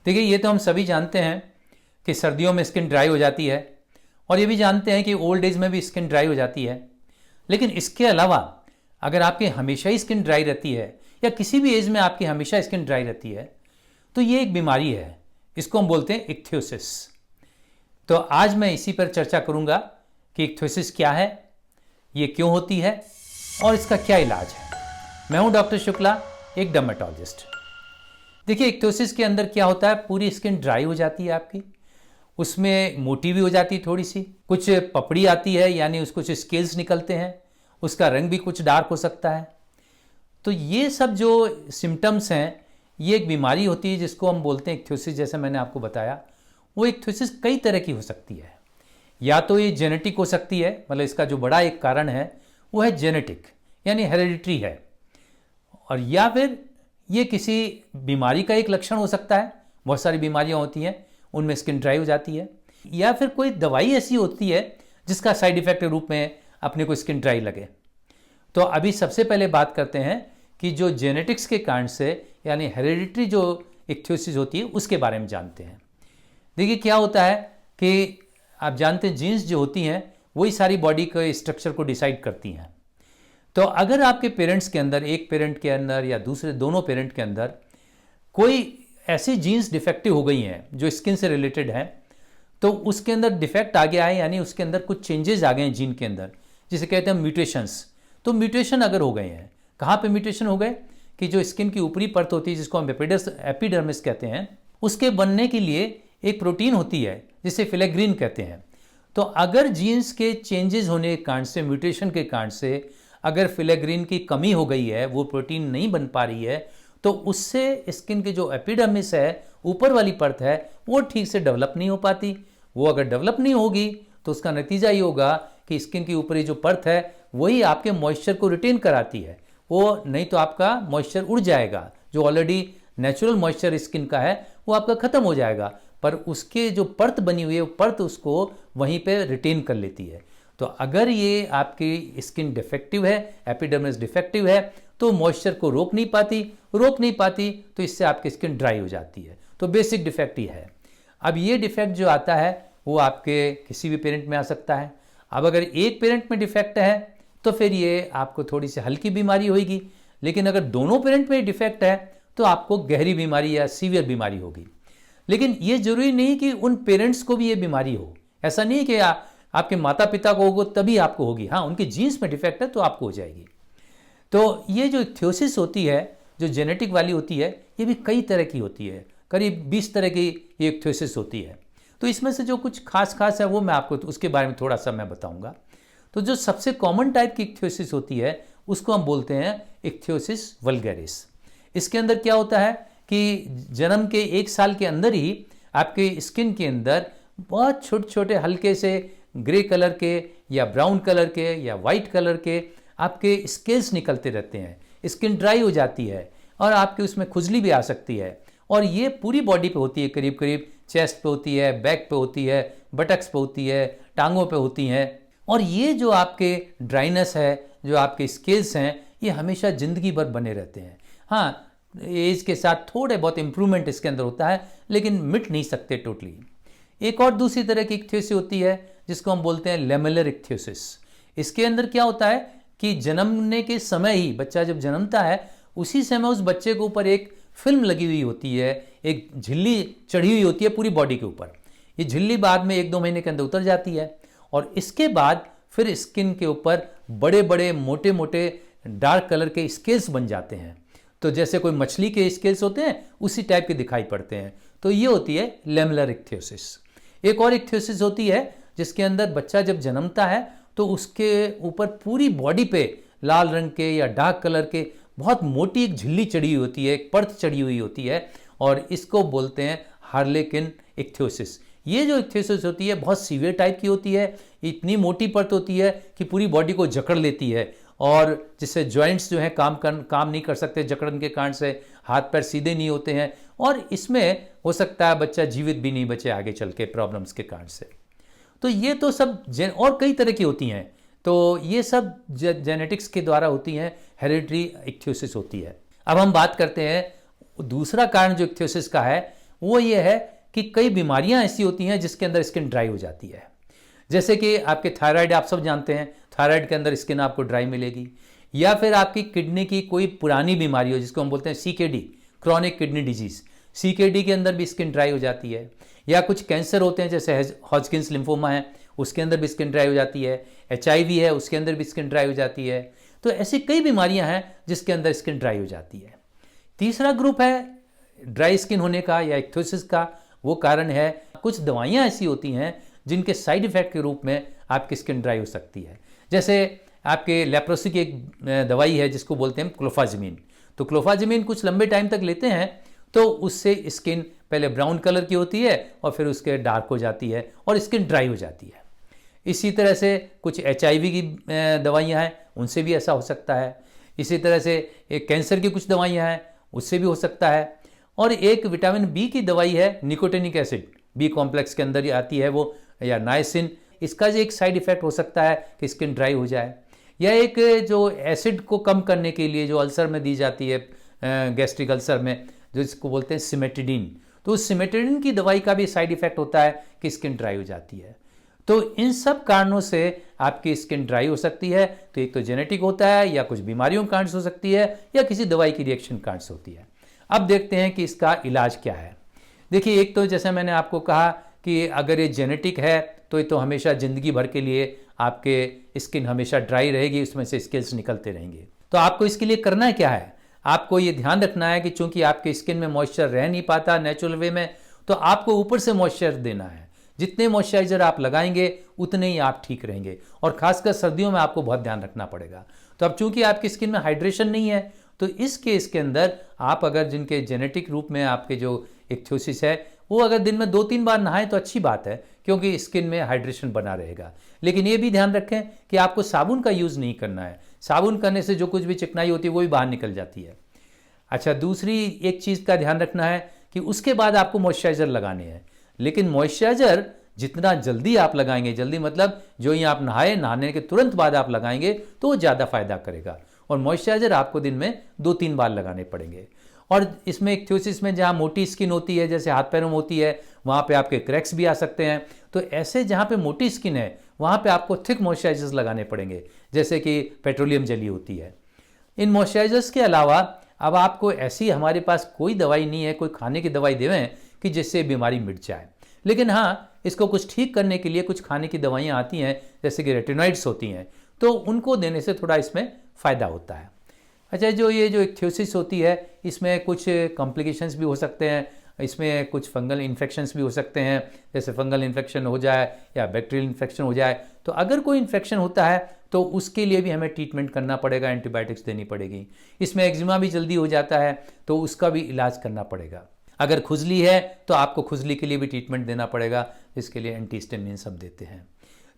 देखिए, ये तो हम सभी जानते हैं कि सर्दियों में स्किन ड्राई हो जाती है, और ये भी जानते हैं कि ओल्ड एज में भी स्किन ड्राई हो जाती है। लेकिन इसके अलावा अगर आपकी हमेशा ही स्किन ड्राई रहती है, या किसी भी एज में आपकी हमेशा स्किन ड्राई रहती है, तो ये एक बीमारी है। इसको हम बोलते हैं इक्थियोसिस। तो आज मैं इसी पर चर्चा करूंगा कि इक्थियोसिस क्या है, ये क्यों होती है, और इसका क्या इलाज है। मैं हूं डॉक्टर शुक्ला, एक डर्मेटोलॉजिस्ट। देखिए, इक्थियोसिस के अंदर क्या होता है, पूरी स्किन ड्राई हो जाती है आपकी, उसमें मोटी भी हो जाती है, थोड़ी सी कुछ पपड़ी आती है, यानी उसको कुछ स्केल्स निकलते हैं, उसका रंग भी कुछ डार्क हो सकता है। तो ये सब जो सिम्टम्स हैं, ये एक बीमारी होती है जिसको हम बोलते हैं इक्थियोसिस। जैसे मैंने आपको बताया, वो इक्थियोसिस कई तरह की हो सकती है। या तो ये जेनेटिक हो सकती है, मतलब इसका जो बड़ा एक कारण है वो है जेनेटिक, यानी हेरिडिटरी है। और या फिर ये किसी बीमारी का एक लक्षण हो सकता है। बहुत सारी बीमारियां होती हैं, उनमें स्किन ड्राई हो जाती है। या फिर कोई दवाई ऐसी होती है जिसका साइड इफेक्ट के रूप में अपने को स्किन ड्राई लगे। तो अभी सबसे पहले बात करते हैं कि जो जेनेटिक्स के कारण से, यानी हेरिडिटरी जो इक्थियोसिस होती है, उसके बारे में जानते हैं। देखिए, क्या होता है कि आप जानते हैं जीन्स जो होती हैं वही सारी बॉडी के स्ट्रक्चर को डिसाइड करती हैं। तो अगर आपके पेरेंट्स के अंदर, एक पेरेंट के अंदर या दूसरे दोनों पेरेंट के अंदर कोई ऐसी जीन्स डिफेक्टिव हो गई हैं जो स्किन से रिलेटेड है, तो उसके अंदर डिफेक्ट आ गया है, यानी उसके अंदर कुछ चेंजेस आ गए हैं जीन के अंदर, जिसे कहते हैं म्यूटेशंस। तो म्यूटेशन अगर हो गए हैं, कहाँ पे म्यूटेशन हो गए कि जो स्किन की ऊपरी परत होती है, जिसको हम एपिडर्मिस कहते हैं, उसके बनने के लिए एक प्रोटीन होती है जिसे फिलेग्रीन कहते हैं। तो अगर जीन्स के चेंजेस होने के कारण से, म्यूटेशन के कारण से अगर फिलेग्रीन की कमी हो गई है, वो प्रोटीन नहीं बन पा रही है, तो उससे स्किन की जो एपिडर्मिस है, ऊपर वाली परत है, वो ठीक से डेवलप नहीं हो पाती। वो अगर डेवलप नहीं होगी तो उसका नतीजा ये होगा कि स्किन की ऊपरी जो परत है वही आपके मॉइस्चर को रिटेन कराती है। वो नहीं तो आपका मॉइस्चर उड़ जाएगा, जो ऑलरेडी नेचुरल मॉइस्चर स्किन का है वो आपका खत्म हो जाएगा, पर उसके जो परत बनी हुई है, वो परत उसको वहीं पे रिटेन कर लेती है। तो अगर ये आपकी स्किन डिफेक्टिव है, एपिडर्मिस डिफेक्टिव है, तो मॉइस्चर को रोक नहीं पाती, तो इससे आपकी स्किन ड्राई हो जाती है। तो बेसिक डिफेक्ट ही है। अब ये डिफेक्ट जो आता है वो आपके किसी भी पेरेंट में आ सकता है। अब अगर एक पेरेंट में डिफेक्ट है तो फिर ये आपको थोड़ी सी हल्की बीमारी होगी, लेकिन अगर दोनों पेरेंट में डिफेक्ट है तो आपको गहरी बीमारी या सीवियर बीमारी होगी। लेकिन ये जरूरी नहीं कि उन पेरेंट्स को भी ये बीमारी हो। ऐसा नहीं कि आपके माता पिता को होगा तभी आपको होगी। हाँ, उनके जीन्स में डिफेक्ट है तो आपको हो जाएगी। तो ये जो इक्थियोसिस होती है, जो जेनेटिक वाली होती है, ये भी कई तरह की होती है। करीब 20 तरह की ये इक्थियोसिस होती है। तो इसमें से जो कुछ खास है वो मैं आपको उसके बारे में थोड़ा सा मैं बताऊंगा। तो जो सबसे कॉमन टाइप की इक्थियोसिस होती है उसको हम बोलते हैं इक्थियोसिस वल्गैरिस। इसके अंदर क्या होता है कि जन्म के 1 साल के अंदर ही आपके स्किन के अंदर बहुत छोटे छोटे हल्के से ग्रे कलर के या ब्राउन कलर के या वाइट कलर के आपके स्केल्स निकलते रहते हैं। स्किन ड्राई हो जाती है और आपके उसमें खुजली भी आ सकती है। और ये पूरी बॉडी पे होती है, करीब करीब चेस्ट पे होती है, बैक पे होती है, बटक्स पे होती है, टांगों पे होती हैं। और ये जो आपके ड्राइनेस है, जो आपके स्केल्स हैं, ये हमेशा ज़िंदगी भर बने रहते हैं। हाँ, एज के साथ थोड़े बहुत इम्प्रूवमेंट इसके अंदर होता है, लेकिन मिट नहीं सकते टोटली। एक और दूसरी तरह की इक्थियोसिस होती है जिसको हम बोलते हैं लेमेलर इक्थियोसिस। इसके अंदर क्या होता है कि जन्मने के समय ही, बच्चा जब जन्मता है उसी समय उस बच्चे के ऊपर एक फिल्म लगी हुई होती है, एक झिल्ली चढ़ी हुई होती है पूरी बॉडी के ऊपर। ये झिल्ली बाद में 1-2 महीने के अंदर उतर जाती है, और इसके बाद फिर स्किन के ऊपर बड़े बड़े मोटे मोटे डार्क कलर के स्केल्स बन जाते हैं। तो जैसे कोई मछली के स्केल्स होते हैं उसी टाइप के दिखाई पड़ते हैं। तो ये होती है लेमेलर इक्थियोसिस। एक और इक्थियोसिस होती है जिसके अंदर बच्चा जब जन्मता है तो उसके ऊपर पूरी बॉडी पे लाल रंग के या डार्क कलर के बहुत मोटी एक झिल्ली चढ़ी हुई होती है, एक परत चढ़ी हुई होती है, और इसको बोलते हैं हार्लेकिन इक्थियोसिस। ये जो इक्थियोसिस होती है बहुत सीवियर टाइप की होती है। इतनी मोटी परत होती है कि पूरी बॉडी को जकड़ लेती है, और जिससे जॉइंट्स जो हैं काम नहीं कर सकते, जकड़न के कारण से हाथ पैर सीधे नहीं होते हैं, और इसमें हो सकता है बच्चा जीवित भी नहीं बचे आगे चल के प्रॉब्लम्स के कारण से। तो ये तो सब और कई तरह की होती हैं। तो ये सब जेनेटिक्स के द्वारा होती हैं, हेरिडिटरी इक्थियोसिस होती है। अब हम बात करते हैं दूसरा कारण जो इक्थियोसिस का है, वो ये है कि कई बीमारियां ऐसी होती हैं जिसके अंदर स्किन ड्राई हो जाती है। जैसे कि आपके थायराइड, आप सब जानते हैं थायराइड के अंदर स्किन आपको ड्राई मिलेगी, या फिर आपकी किडनी की कोई पुरानी बीमारी हो जिसको हम बोलते हैं CKD, chronic kidney disease, CKD के अंदर भी स्किन ड्राई हो जाती है। या कुछ कैंसर होते हैं जैसे हॉजकिंस लिम्फोमा है, उसके अंदर भी स्किन ड्राई हो जाती है। HIV है, उसके अंदर भी स्किन ड्राई हो जाती है। तो ऐसी कई बीमारियां हैं जिसके अंदर स्किन ड्राई हो जाती है। तीसरा ग्रुप है ड्राई स्किन होने का या इक्थोसिस का, वो कारण है कुछ दवाइयाँ ऐसी होती हैं जिनके साइड इफेक्ट के रूप में आपकी स्किन ड्राई हो सकती है। जैसे आपके लेप्रोसी की एक दवाई है जिसको बोलते हैं क्लोफाजमीन। तो क्लोफाजमीन कुछ लंबे टाइम तक लेते हैं तो उससे स्किन पहले ब्राउन कलर की होती है और फिर उसके डार्क हो जाती है और स्किन ड्राई हो जाती है। इसी तरह से कुछ HIV की दवाइयाँ हैं, उनसे भी ऐसा हो सकता है। इसी तरह से एक कैंसर की कुछ दवाइयाँ हैं, उससे भी हो सकता है। और एक विटामिन B की दवाई है निकोटिनिक एसिड, B कॉम्प्लेक्स के अंदर ही आती है वो, या नाइसिन। इसका जो एक साइड इफेक्ट हो सकता है कि स्किन ड्राई हो जाए। या एक जो एसिड को कम करने के लिए जो अल्सर में दी जाती है, गैस्ट्रिक अल्सर में, जो इसको बोलते हैं सिमेटिडिन, तो उस सिमेटिडिन की दवाई का भी साइड इफेक्ट होता है कि स्किन ड्राई हो जाती है। तो इन सब कारणों से आपकी स्किन ड्राई हो सकती है। तो एक तो जेनेटिक होता है, या कुछ बीमारियों के कारण से हो सकती है, या किसी दवाई की रिएक्शन के कारण से होती है। अब देखते हैं कि इसका इलाज क्या है। देखिए, एक तो जैसे मैंने आपको कहा कि अगर ये जेनेटिक है तो ये तो हमेशा ज़िंदगी भर के लिए आपके स्किन हमेशा ड्राई रहेगी, उसमें से स्किल्स निकलते रहेंगे। तो आपको इसके लिए करना क्या है, आपको ये ध्यान रखना है कि चूंकि आपके स्किन में मॉइस्चर रह नहीं पाता नेचुरल वे में, तो आपको ऊपर से मॉइस्चर देना है। जितने मॉइस्चराइजर आप लगाएंगे उतने ही आप ठीक रहेंगे, और खासकर सर्दियों में आपको बहुत ध्यान रखना पड़ेगा। तो अब चूंकि आपकी स्किन में हाइड्रेशन नहीं है, तो इस केस के अंदर आप अगर जिनके जेनेटिक रूप में आपके जो इक्थोसिस है, वो अगर दिन में 2-3 बार नहाएं तो अच्छी बात है, क्योंकि स्किन में हाइड्रेशन बना रहेगा। लेकिन ये भी ध्यान रखें कि आपको साबुन का यूज़ नहीं करना है। साबुन करने से जो कुछ भी चिकनाई होती है वो भी बाहर निकल जाती है। अच्छा, दूसरी एक चीज़ का ध्यान रखना है कि उसके बाद आपको मॉइस्चराइज़र लगाने हैं। लेकिन मॉइस्चराइज़र जितना जल्दी आप लगाएंगे, जल्दी मतलब जो ही आप नहाने के तुरंत बाद आप लगाएंगे, तो वो ज़्यादा फायदा करेगा। और मॉइस्चराइज़र आपको दिन में 2-3 बार लगाने पड़ेंगे। और इसमें इक्थोसिस में जहाँ मोटी स्किन होती है, जैसे हाथ पैरों में होती है, वहाँ पे आपके क्रैक्स भी आ सकते हैं। तो ऐसे जहाँ पे मोटी स्किन है वहाँ पे आपको थिक मॉइस्चराइजर्स लगाने पड़ेंगे, जैसे कि पेट्रोलियम जेली होती है। इन मॉइस्चराइजर्स के अलावा अब आपको ऐसी हमारे पास कोई दवाई नहीं है, कोई खाने की दवाई देवें कि जिससे बीमारी मिट जाए। लेकिन हाँ, इसको कुछ ठीक करने के लिए कुछ खाने की दवाइयाँ आती हैं, जैसे कि रेटिनॉइड्स होती हैं, तो उनको देने से थोड़ा इसमें फ़ायदा होता है। अच्छा, जो इक्थोसिस होती है, इसमें कुछ कॉम्प्लिकेशंस भी हो सकते हैं। इसमें कुछ फंगल इन्फेक्शंस भी हो सकते हैं, जैसे फंगल इन्फेक्शन हो जाए या बैक्टीरियल इन्फेक्शन हो जाए। तो अगर कोई इन्फेक्शन होता है तो उसके लिए भी हमें ट्रीटमेंट करना पड़ेगा, एंटीबायोटिक्स देनी पड़ेगी। इसमें एक्जिमा भी जल्दी हो जाता है तो उसका भी इलाज करना पड़ेगा। अगर खुजली है तो आपको खुजली के लिए भी ट्रीटमेंट देना पड़ेगा, इसके लिए एंटीहिस्टामिन सब देते हैं।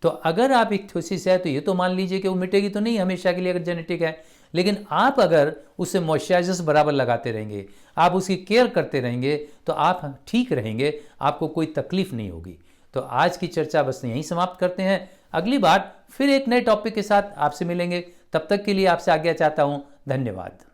तो अगर आप इक्थोसिस है तो ये तो मान लीजिए कि वो मिटेगी तो नहीं हमेशा के लिए अगर जेनेटिक है, लेकिन आप अगर उससे मॉइस्चराइजर्स बराबर लगाते रहेंगे, आप उसकी केयर करते रहेंगे, तो आप ठीक रहेंगे, आपको कोई तकलीफ नहीं होगी। तो आज की चर्चा बस यहीं समाप्त करते हैं। अगली बार फिर एक नए टॉपिक के साथ आपसे मिलेंगे। तब तक के लिए आपसे आज्ञा चाहता हूँ। धन्यवाद।